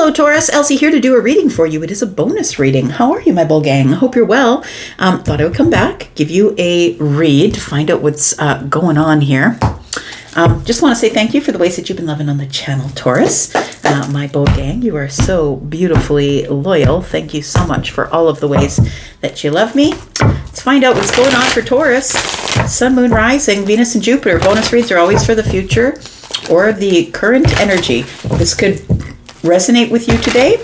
Hello Taurus, Elsie here to do a reading for you. It is a bonus reading. How are you, my bull gang? I hope you're well. Thought I would come back, give you a read to find out what's going on here. Just want to say thank you for the ways that you've been loving on the channel, Taurus. My bull gang, you are so beautifully loyal. Thank you so much for all of the ways that you love me. Let's find out what's going on for Taurus. Sun, Moon, Rising, Venus, and Jupiter. Bonus reads are always for the future or the current energy. This could resonate with you today.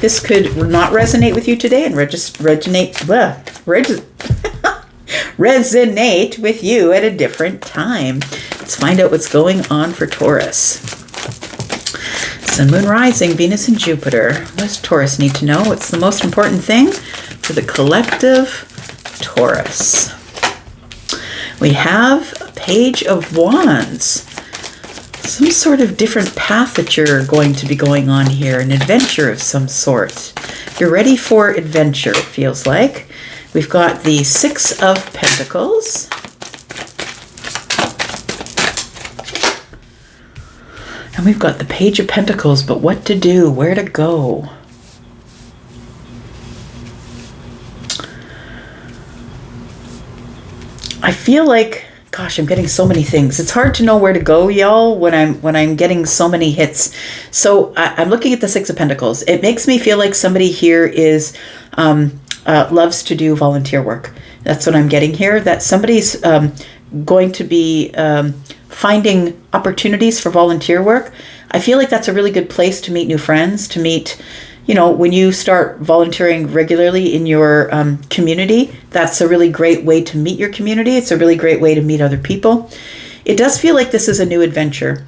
This could not resonate with you today and resonate with you at a different time. Let's find out what's going on for Taurus. Sun, Moon, Rising, Venus, and Jupiter. What does Taurus need to know? What's the most important thing for the collective Taurus? We have a Page of Wands. Some sort of different path that you're going to be going on here, an adventure of some sort. You're ready for adventure, it feels like. We've got the Six of Pentacles. And we've got the Page of Pentacles, but what to do, where to go? I feel like, gosh, I'm getting so many things. It's hard to know where to go, y'all, when I'm getting so many hits. So I'm looking at the Six of Pentacles. It makes me feel like somebody here is loves to do volunteer work. That's what I'm getting here. That somebody's going to be finding opportunities for volunteer work. I feel like that's a really good place to meet new friends, to meet, you know, when you start volunteering regularly in your community, that's a really great way to meet your community. It's a really great way to meet other people. It does feel like this is a new adventure,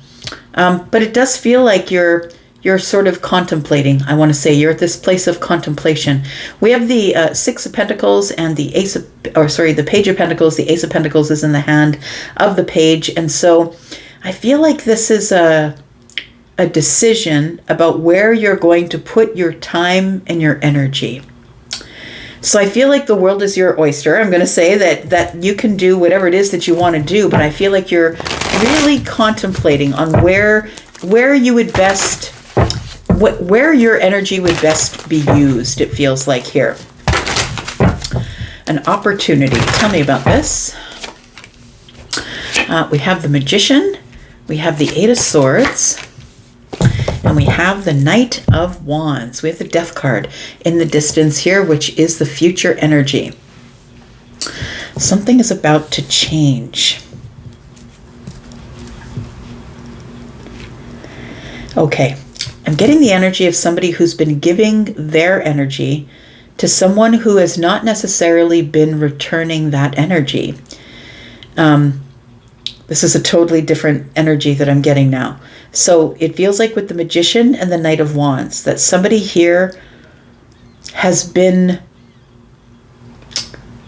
but it does feel like you're sort of contemplating. I want to say you're at this place of contemplation. We have the Six of Pentacles and the the Page of Pentacles. The Ace of Pentacles is in the hand of the Page, and so I feel like this is a decision about where you're going to put your time and your energy. So I feel like the world is your oyster. I'm going to say that you can do whatever it is that you want to do, but I feel like you're really contemplating on where you would best, where your energy would best be used, it feels like here. An opportunity. Tell me about this. We have the Magician. We have the Eight of Swords. And we have the Knight of Wands. We have the Death card in the distance here, which is the future energy. Something is about to change. Okay, I'm getting the energy of somebody who's been giving their energy to someone who has not necessarily been returning that energy. This is a totally different energy that I'm getting now. So it feels like with the Magician and the Knight of Wands that somebody here has been,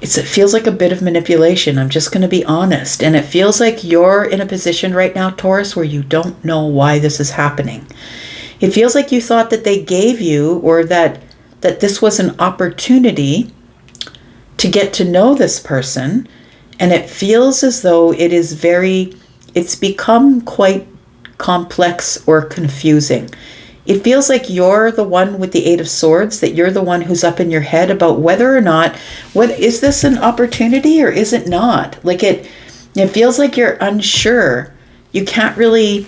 it feels like a bit of manipulation. I'm just going to be honest. And it feels like you're in a position right now, Taurus, where you don't know why this is happening. It feels like you thought that they gave you, or that this was an opportunity to get to know this person. And it feels as though it's become quite complex or confusing. It feels like you're the one with the Eight of Swords, that you're the one who's up in your head about whether or not, is this an opportunity or is it not? Like it feels like you're unsure. You can't really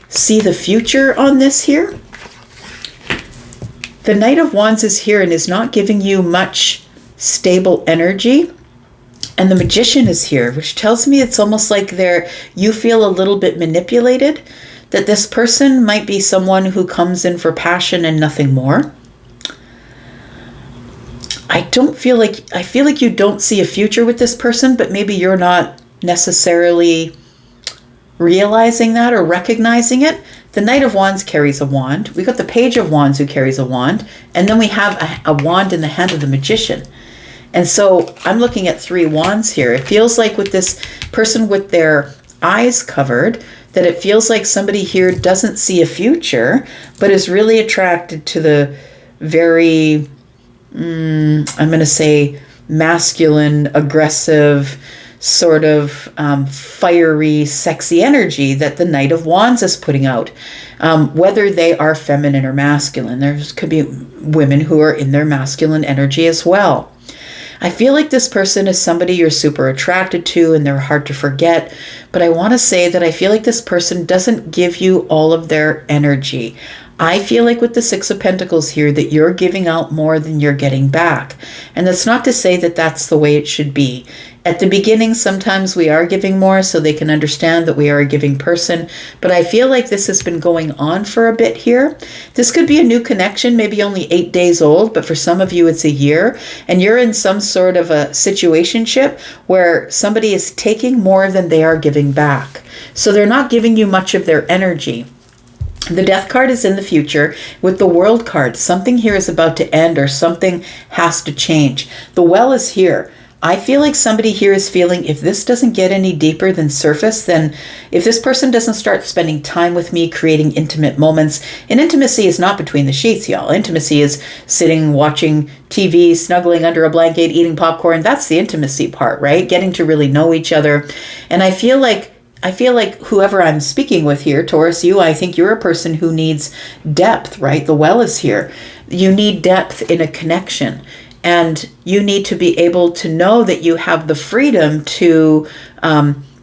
see the future on this here. The Knight of Wands is here and is not giving you much stable energy. And the Magician is here, which tells me it's almost like you feel a little bit manipulated, that this person might be someone who comes in for passion and nothing more. I feel like you don't see a future with this person, but maybe you're not necessarily realizing that or recognizing it. The Knight of Wands carries a wand. We got the Page of Wands who carries a wand. And then we have a wand in the hand of the Magician. And so I'm looking at three wands here. It feels like with this person with their eyes covered, that it feels like somebody here doesn't see a future, but is really attracted to the very, I'm going to say, masculine, aggressive, sort of fiery, sexy energy that the Knight of Wands is putting out. Whether they are feminine or masculine, there could be women who are in their masculine energy as well. I feel like this person is somebody you're super attracted to and they're hard to forget. But I want to say that I feel like this person doesn't give you all of their energy. I feel like with the Six of Pentacles here that you're giving out more than you're getting back. And that's not to say that that's the way it should be. At the beginning, sometimes we are giving more so they can understand that we are a giving person. But I feel like this has been going on for a bit here. This could be a new connection, maybe only 8 days old, but for some of you it's a year. And you're in some sort of a situationship where somebody is taking more than they are giving back. So they're not giving you much of their energy. The Death card is in the future. With the World card, something here is about to end or something has to change. The Well is here. I feel like somebody here is feeling if this doesn't get any deeper than surface, then if this person doesn't start spending time with me, creating intimate moments, and intimacy is not between the sheets, y'all. Intimacy is sitting, watching TV, snuggling under a blanket, eating popcorn. That's the intimacy part, right? Getting to really know each other. And I feel like whoever I'm speaking with here, Taurus, I think you're a person who needs depth, right? The Well is here. You need depth in a connection. And you need to be able to know that you have the freedom to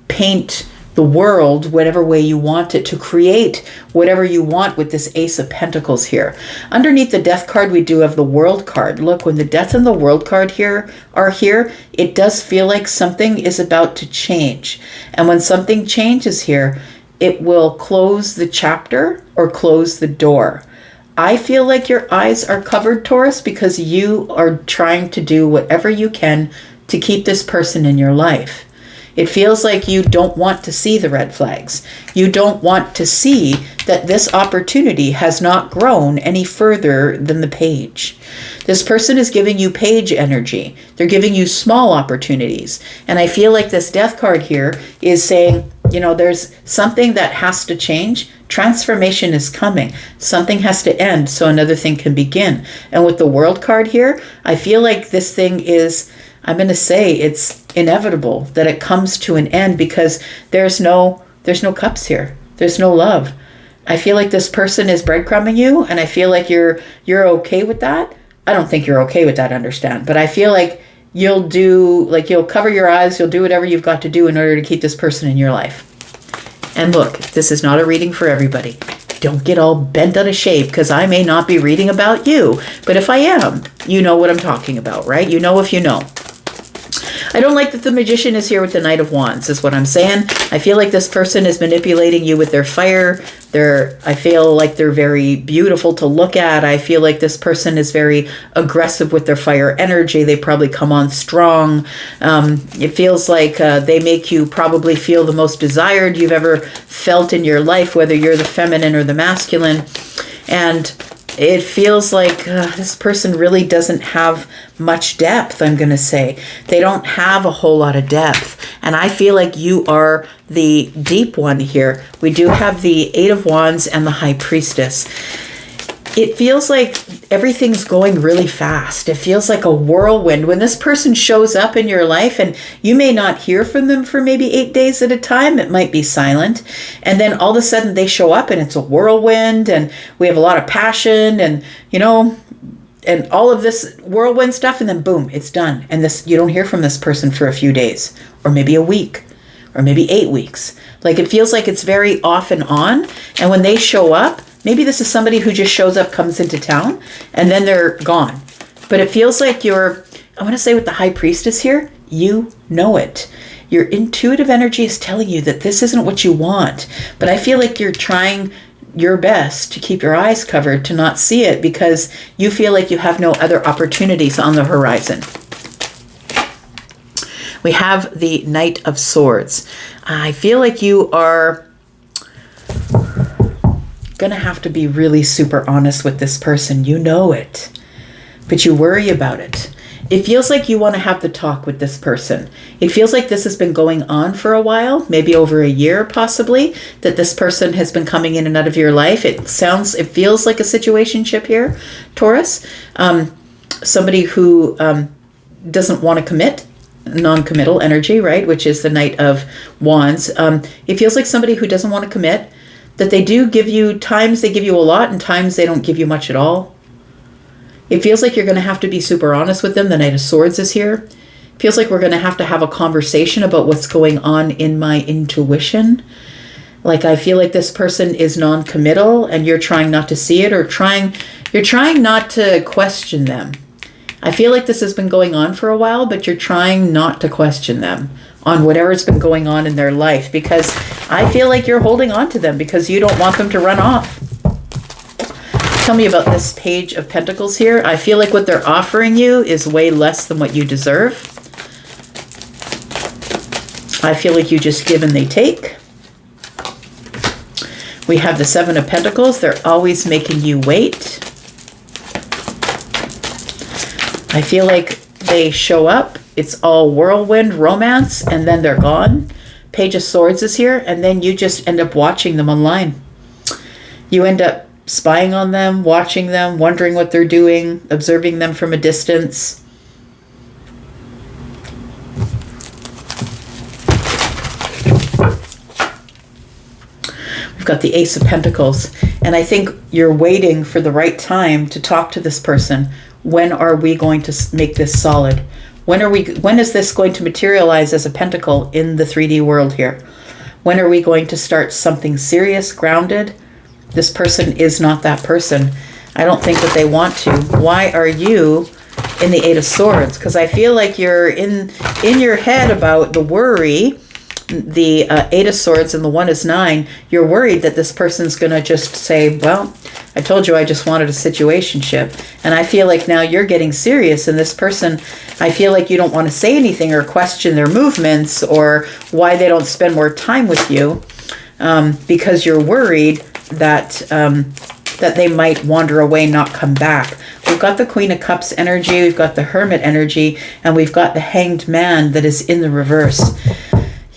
paint the world whatever way you want it, to create whatever you want with this Ace of Pentacles here. Underneath the Death card, we do have the World card. Look, when the Death and the World card are here, it does feel like something is about to change. And when something changes here, it will close the chapter or close the door. I feel like your eyes are covered, Taurus, because you are trying to do whatever you can to keep this person in your life. It feels like you don't want to see the red flags. You don't want to see that this opportunity has not grown any further than the page. This person is giving you page energy. They're giving you small opportunities. And I feel like this Death card here is saying, there's something that has to change. Transformation is coming. Something has to end so another thing can begin. And with the World card here, I feel like this thing is, I'm going to say it's inevitable that it comes to an end because there's no cups here. There's no love. I feel like this person is breadcrumbing you, and I feel like you're okay with that. I don't think you're okay with that, understand, but I feel like you'll cover your eyes, you'll do whatever you've got to do in order to keep this person in your life. And look, this is not a reading for everybody. Don't get all bent out of shape because I may not be reading about you, but if I am, you know what I'm talking about, right? You know if you know. I don't like that the Magician is here with the Knight of Wands, is what I'm saying. I feel like this person is manipulating you with their fire. I feel like they're very beautiful to look at. I feel like this person is very aggressive with their fire energy. They probably come on strong. It feels like they make you probably feel the most desired you've ever felt in your life, whether you're the feminine or the masculine. And it feels like this person really doesn't have much depth, I'm going to say. They don't have a whole lot of depth. And I feel like you are the deep one here. We do have the Eight of Wands and the High Priestess. It feels like everything's going really fast. It feels like a whirlwind. When this person shows up in your life, and you may not hear from them for maybe 8 days at a time, it might be silent. And then all of a sudden they show up and it's a whirlwind and we have a lot of passion and, and all of this whirlwind stuff, and then boom, it's done. And you don't hear from this person for a few days or maybe a week or maybe 8 weeks. Like it feels like it's very off and on. And when they show up, maybe this is somebody who just shows up, comes into town, and then they're gone. But it feels like I want to say with the High Priestess here, you know it. Your intuitive energy is telling you that this isn't what you want. But I feel like you're trying your best to keep your eyes covered, to not see it, because you feel like you have no other opportunities on the horizon. We have the Knight of Swords. I feel like you are going to have to be really super honest with this person. You know it, but you worry about it. It feels like you want to have the talk with this person. It feels like this has been going on for a while, maybe over a year possibly, that this person has been coming in and out of your life. It feels like a situationship here, Taurus. Somebody who doesn't want to commit, non-committal energy, right? Which is the Knight of Wands. It feels like somebody who doesn't want to commit, that they do give you, times they give you a lot and times they don't give you much at all. It feels like you're going to have to be super honest with them. The Knight of Swords is here. It feels like we're going to have a conversation about what's going on in my intuition. Like, I feel like this person is non-committal and you're trying not to see it, or you're trying not to question them. I feel like this has been going on for a while, but you're trying not to question them on whatever's been going on in their life, because I feel like you're holding on to them because you don't want them to run off. Tell me about this Page of Pentacles here. I feel like what they're offering you is way less than what you deserve. I feel like you just give and they take. We have the Seven of Pentacles. They're always making you wait. I feel like they show up, it's all whirlwind romance, and then they're gone. Page of Swords is here, and then you just end up watching them online. You end up spying on them, watching them, wondering what they're doing, observing them from a distance. We've got the Ace of Pentacles, and I think you're waiting for the right time to talk to this person. When are we going to make this solid? When is this going to materialize as a pentacle in the 3D world here? When are we going to start something serious, grounded? This person is not that person. I don't think that they want to. Why are you in the Eight of Swords? Because I feel like you're in your head about the worry. The Eight of Swords and the 1 is 9. You're worried that this person's going to just say, well, I told you I just wanted a situationship. And I feel like now you're getting serious, and this person, I feel like you don't want to say anything or question their movements or why they don't spend more time with you, because you're worried that that they might wander away, not come back. We've got the Queen of Cups energy, we've got the Hermit energy, and we've got the Hanged Man that is in the reverse.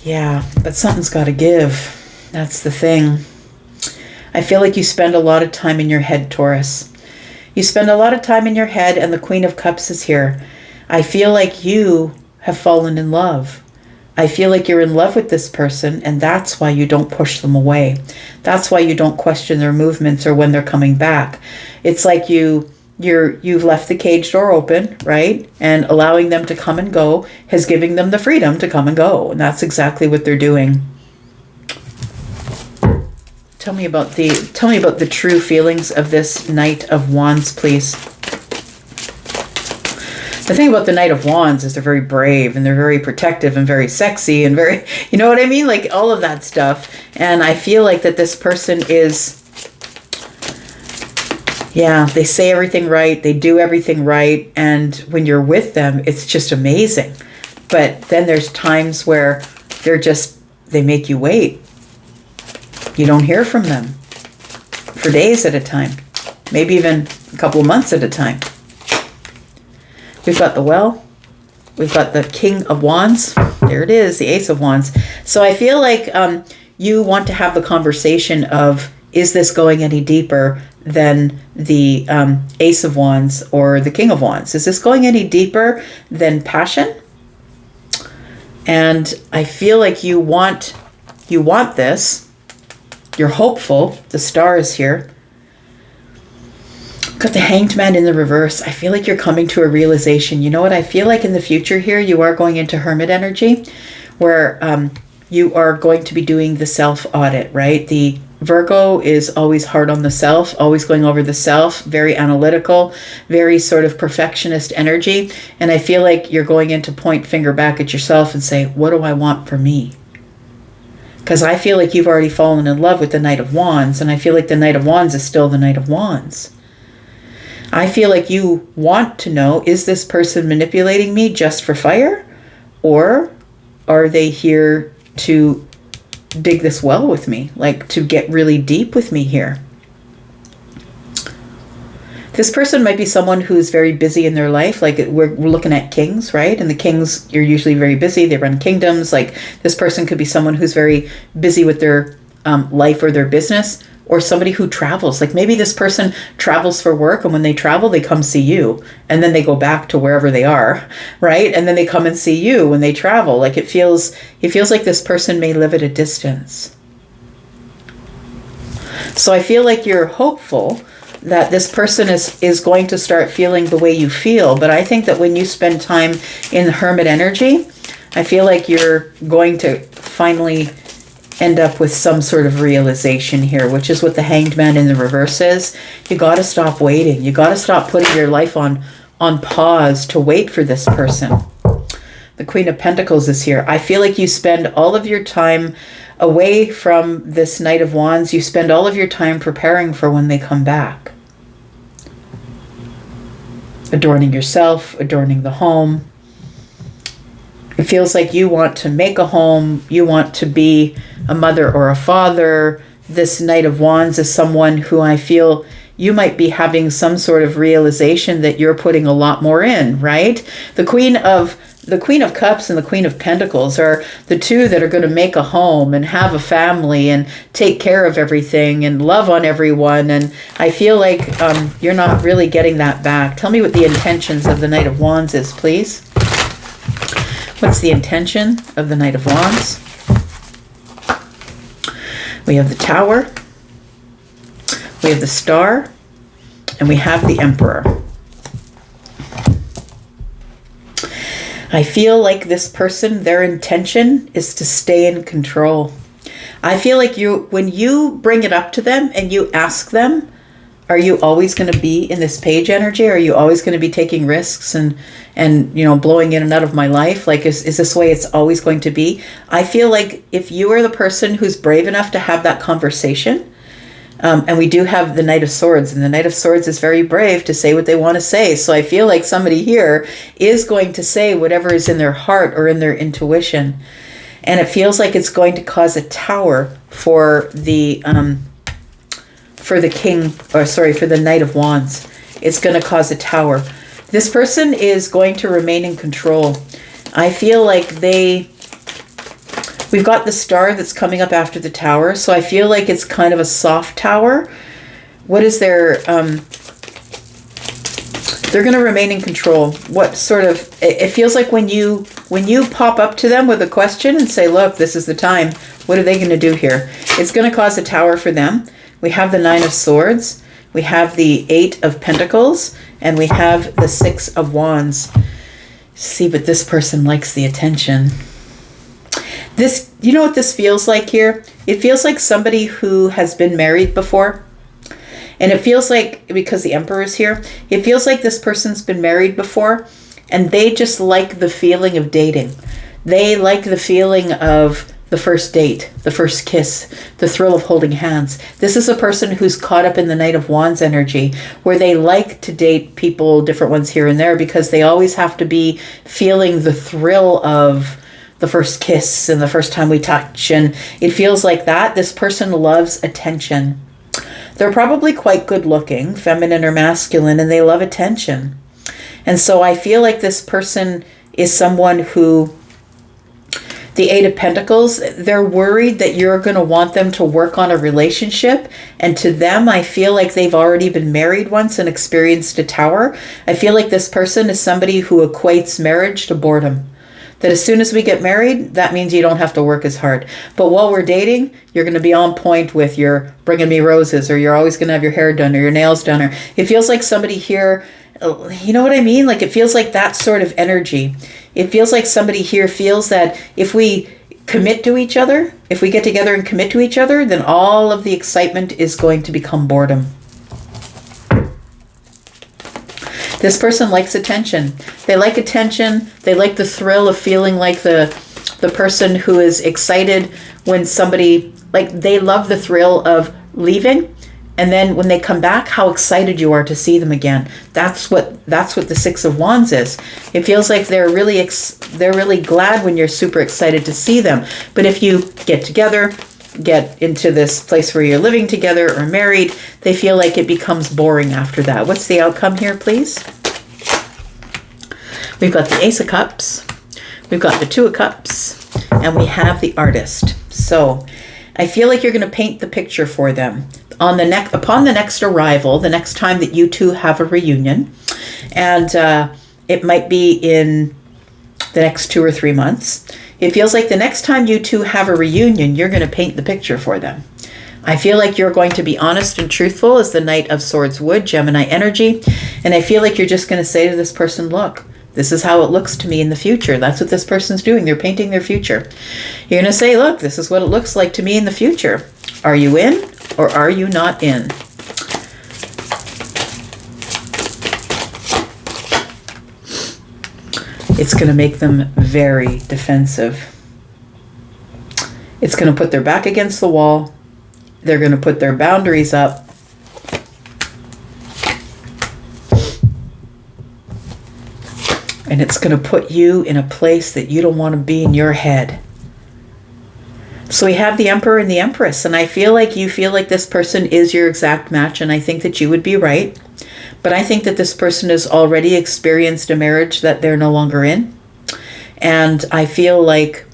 Yeah, but something's got to give. That's the thing. I feel like you spend a lot of time in your head, Taurus. You spend a lot of time in your head, and the Queen of Cups is here. I feel like you have fallen in love. I feel like you're in love with this person, and that's why you don't push them away. That's why you don't question their movements or when they're coming back. It's like you've left the cage door open, right? And allowing them to come and go has given them the freedom to come and go. And that's exactly what they're doing. Tell me about the true feelings of this Knight of Wands, please. The thing about the Knight of Wands is they're very brave and they're very protective and very sexy and very, you know what I mean? Like all of that stuff. And I feel like that this person is, yeah, they say everything right. They do everything right. And when you're with them, it's just amazing. But then there's times where they make you wait. You don't hear from them for days at a time, maybe even a couple of months at a time. We've got the Well, we've got the King of Wands. There it is, the Ace of Wands. So I feel like you want to have the conversation of, is this going any deeper than the Ace of Wands or the King of Wands? Is this going any deeper than passion? And I feel like you want this. You're hopeful. The Star is here. Got the Hanged Man in the reverse. I feel like you're coming to a realization. You know what? I feel like in the future here, you are going into Hermit energy, where you are going to be doing the self-audit, right? The Virgo is always hard on the self, always going over the self, very analytical, very sort of perfectionist energy. And I feel like you're going in to point finger back at yourself and say, what do I want for me? Because I feel like you've already fallen in love with the Knight of Wands, and I feel like the Knight of Wands is still the Knight of Wands. I feel like you want to know, is this person manipulating me just for fire? Or are they here to dig this well with me? Like to get really deep with me here? This person might be someone who's very busy in their life. Like we're looking at kings, right? And the kings, you're usually very busy. They run kingdoms. Like this person could be someone who's very busy with their life or their business. or somebody who travels. Like maybe this person travels for work, and when they travel, they come see you, and then they go back to wherever they are, right? And then they come and see you when they travel. Like it feels like this person may live at a distance. So I feel like you're hopeful that this person is going to start feeling the way you feel. But I think that when you spend time in the hermit energy, I feel like you're going to finally end up with some sort of realization here, which is what the Hanged Man in the reverse is. You got to stop waiting. You got to stop putting your life on pause to wait for this person. The Queen of Pentacles is here. I feel like you spend all of your time away from this Knight of Wands. You spend all of your time preparing for when they come back. Adorning yourself, adorning the home. It feels like you want to make a home. You want to be a mother or a father. This Knight of Wands is someone who I feel you might be having some sort of realization that you're putting a lot more in, right? The Queen of Cups and the Queen of Pentacles are the two that are going to make a home and have a family and take care of everything and love on everyone. And I feel like you're not really getting that back. Tell me what the intentions of the Knight of Wands is, please. What's the intention of the Knight of Wands? We have the Tower, we have the Star, and we have the Emperor. I feel like this person, their intention is to stay in control. I feel like when you bring it up to them and you ask them, are you always going to be in this page energy? Are you always going to be taking risks and blowing in and out of my life? Like, is this the way it's always going to be? I feel like if you are the person who's brave enough to have that conversation, and we do have the Knight of Swords, and the Knight of Swords is very brave to say what they want to say. So I feel like somebody here is going to say whatever is in their heart or in their intuition. And it feels like it's going to cause a tower for the Knight of Wands. It's going to cause a tower. This person is going to remain in control. I feel like we've got the Star that's coming up after the Tower, so I feel like it's kind of a soft tower. What is their, they're going to remain in control. What sort of, it feels like when you pop up to them with a question and say, look, this is the time, what are they going to do here? It's going to cause a tower for them. We have the Nine of Swords, we have the Eight of Pentacles, and we have the Six of Wands. See, but this person likes the attention. This, you know what this feels like here? It feels like somebody who has been married before. And it feels like, because the Emperor is here, it feels like this person's been married before, and they just like the feeling of dating. They like the feeling of the first date, the first kiss, the thrill of holding hands. This is a person who's caught up in the Knight of Wands energy, where they like to date people, different ones here and there, because they always have to be feeling the thrill of the first kiss and the first time we touch. And it feels like that. This person loves attention. They're probably quite good looking, feminine or masculine, and they love attention. And so I feel like this person is someone who, the Eight of Pentacles, they're worried that you're going to want them to work on a relationship. And to them, I feel like they've already been married once and experienced a tower. I feel like this person is somebody who equates marriage to boredom. That as soon as we get married, that means you don't have to work as hard. But while we're dating, you're going to be on point with your bringing me roses, or you're always going to have your hair done or your nails done. Or it feels like somebody here, you know what I mean? Like it feels like that sort of energy. It feels like somebody here feels that if we commit to each other, if we get together and commit to each other, then all of the excitement is going to become boredom. This person likes attention. They like attention. They like the thrill of feeling like the person who is excited when somebody, like they love the thrill of leaving. And then when they come back, how excited you are to see them again. That's what the Six of Wands is. It feels like they're really glad when you're super excited to see them. But if you get together, get into this place where you're living together or married, they feel like it becomes boring after that. What's the outcome here, please? We've got the Ace of Cups, we've got the Two of Cups, and we have the Artist. So I feel like you're going to paint the picture for them on upon the next arrival, the next time that you two have a reunion. And it might be in the next 2 or 3 months. It feels like the next time you two have a reunion, you're going to paint the picture for them. I feel like you're going to be honest and truthful as the Knight of Swords would, Gemini energy. And I feel like you're just going to say to this person, look, this is how it looks to me in the future. That's what this person's doing. They're painting their future. You're going to say, look, this is what it looks like to me in the future. Are you in or are you not in? It's going to make them very defensive. It's going to put their back against the wall. They're going to put their boundaries up. And it's going to put you in a place that you don't want to be in your head. So we have the Emperor and the Empress. And I feel like you feel like this person is your exact match. And I think that you would be right. But I think that this person has already experienced a marriage that they're no longer in. And I feel like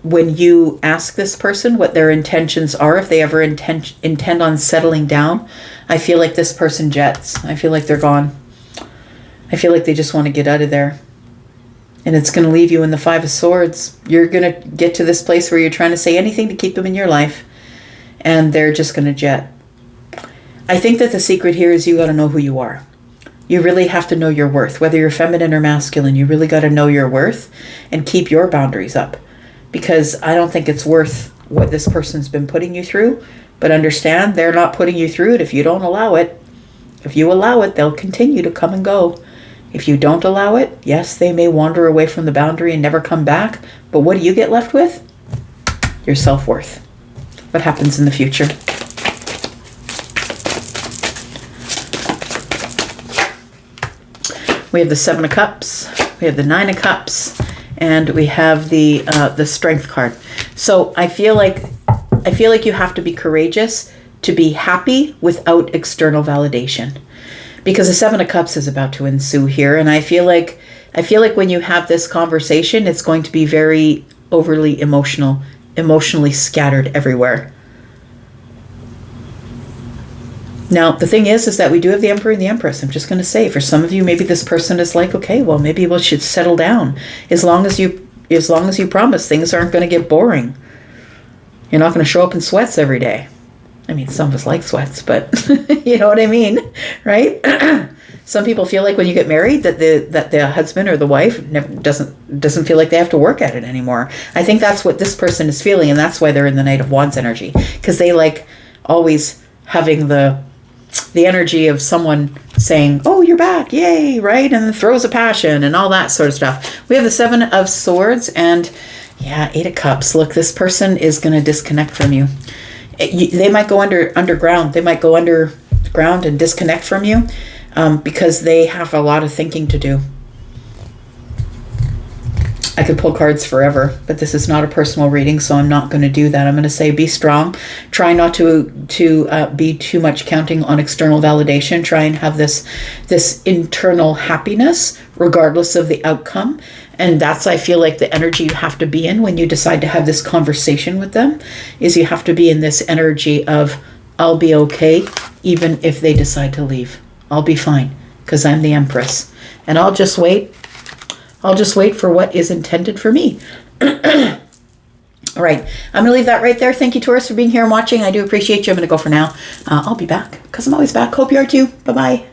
when you ask this person what their intentions are, if they ever intend on settling down, I feel like this person jets. I feel like they're gone. I feel like they just want to get out of there. And it's going to leave you in the Five of Swords. You're going to get to this place where you're trying to say anything to keep them in your life. And they're just going to jet. I think that the secret here is you got to know who you are. You really have to know your worth. Whether you're feminine or masculine, you really got to know your worth and keep your boundaries up. Because I don't think it's worth what this person's been putting you through. But understand, they're not putting you through it if you don't allow it. If you allow it, they'll continue to come and go. If you don't allow it, yes, they may wander away from the boundary and never come back. But what do you get left with? Your self-worth. What happens in the future? We have the Seven of Cups, we have the Nine of Cups, and we have the Strength card. So I feel like you have to be courageous to be happy without external validation, because the Seven of Cups is about to ensue here, and I feel like when you have this conversation, it's going to be very overly emotionally scattered everywhere. Now, the thing is that we do have the Emperor and the Empress. I'm just going to say, for some of you, maybe this person is like, okay, well, maybe we should settle down. As long as you promise things aren't going to get boring. You're not going to show up in sweats every day. I mean, some of us like sweats, but you know what I mean, right? Some people feel like when you get married that the husband or the wife doesn't feel like they have to work at it anymore. I think that's what this person is feeling, and that's why they're in the Knight of Wands energy, because they like always having the energy of someone saying, oh, you're back, yay, right? And the throes of passion and all that sort of stuff. We have the Seven of Swords and, yeah, Eight of Cups. Look, this person is going to disconnect from you. They might go underground. They might go underground and disconnect from you because they have a lot of thinking to do. I could pull cards forever, but this is not a personal reading, so I'm not going to do that. I'm going to say be strong. Try not to be too much counting on external validation. Try and have this internal happiness regardless of the outcome. And that's, I feel like, the energy you have to be in when you decide to have this conversation with them, is you have to be in this energy of, I'll be okay even if they decide to leave. I'll be fine because I'm the Empress. And I'll just wait. I'll just wait for what is intended for me. All right. I'm going to leave that right there. Thank you, Taurus, for being here and watching. I do appreciate you. I'm going to go for now. I'll be back because I'm always back. Hope you are too. Bye-bye.